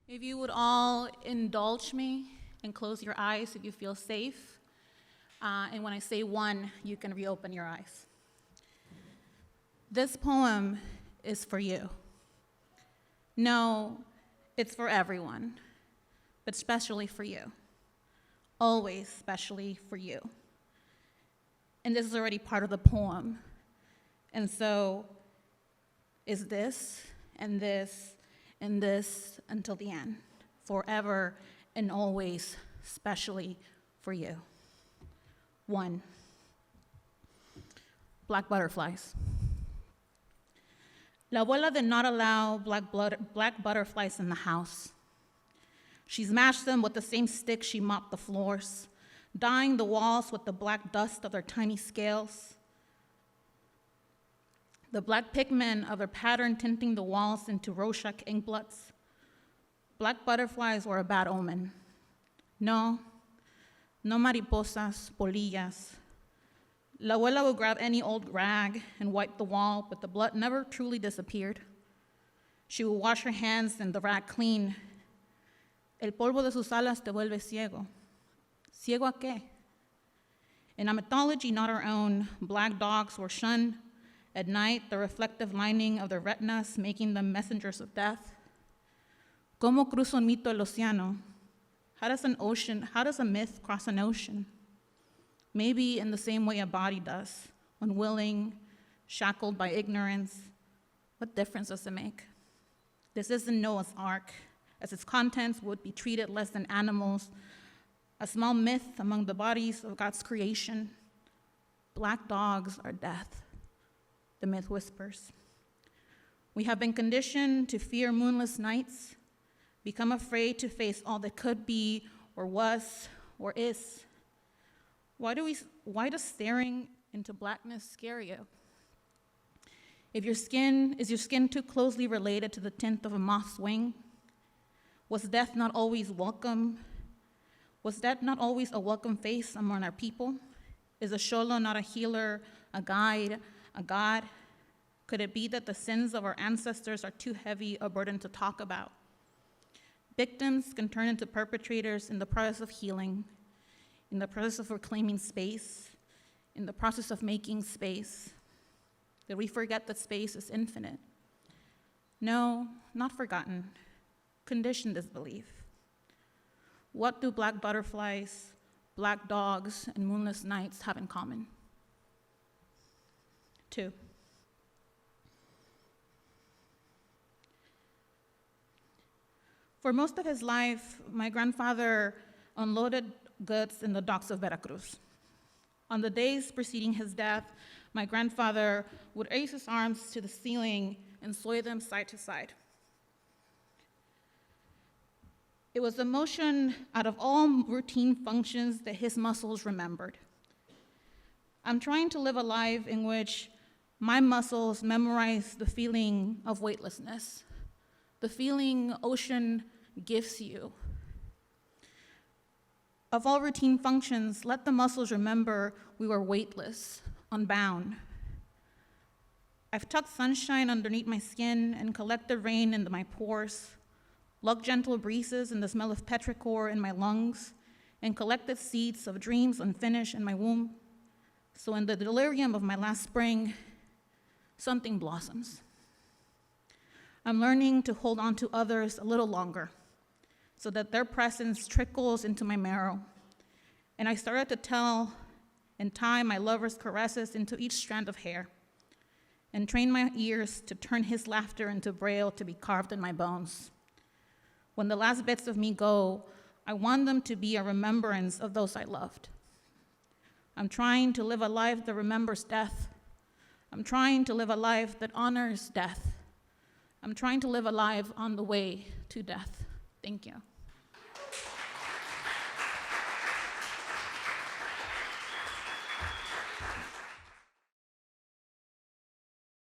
If you would all indulge me and close your eyes if you feel safe. And when I say one, you can reopen your eyes. This poem is for you. No, it's for everyone, but especially for you. Always especially for you. And this is already part of the poem. And so is this and this and this until the end, forever and always, especially for you. 1, black butterflies. La abuela did not allow black butterflies in the house. She smashed them with the same stick she mopped the floors, dyeing the walls with the black dust of their tiny scales. The black pigment of their pattern tinting the walls into Rorschach inkblots. Black butterflies were a bad omen. No mariposas, polillas. La abuela would grab any old rag and wipe the wall, but the blood never truly disappeared. She would wash her hands and the rag clean. El polvo de sus alas te vuelve ciego. ¿Ciego a qué? In a mythology not our own, black dogs were shunned. At night, the reflective lining of their retinas making them messengers of death. ¿Cómo cruza un mito el océano? How does a myth cross an ocean? Maybe in the same way a body does, unwilling, shackled by ignorance. What difference does it make? This isn't Noah's Ark, as its contents would be treated less than animals, a small myth among the bodies of God's creation. Black dogs are death, the myth whispers. We have been conditioned to fear moonless nights, become afraid to face all that could be or was or is. Why does staring into blackness scare you? Is your skin too closely related to the tint of a moth's wing? Was death not always welcome? Was death not always a welcome face among our people? Is a Sholo not a healer, a guide, a God? Could it be that the sins of our ancestors are too heavy a burden to talk about? Victims can turn into perpetrators in the process of healing, in the process of reclaiming space, in the process of making space. Did we forget that space is infinite? No, not forgotten. Conditioned disbelief. What do black butterflies, black dogs, and moonless nights have in common? 2. For most of his life, my grandfather unloaded goods in the docks of Veracruz. On the days preceding his death, my grandfather would raise his arms to the ceiling and sway them side to side. It was the motion out of all routine functions that his muscles remembered. I'm trying to live a life in which my muscles memorize the feeling of weightlessness, the feeling ocean gives you. Of all routine functions, let the muscles remember we were weightless, unbound. I've tucked sunshine underneath my skin and collected rain into my pores, lugged gentle breezes and the smell of petrichor in my lungs, and collected seeds of dreams unfinished in my womb. So in the delirium of my last spring, something blossoms. I'm learning to hold on to others a little longer so that their presence trickles into my marrow. And I started to tell and tie my lover's caresses into each strand of hair and train my ears to turn his laughter into braille to be carved in my bones. When the last bits of me go, I want them to be a remembrance of those I loved. I'm trying to live a life that remembers death. I'm trying to live a life that honors death. I'm trying to live a life on the way to death. Thank you.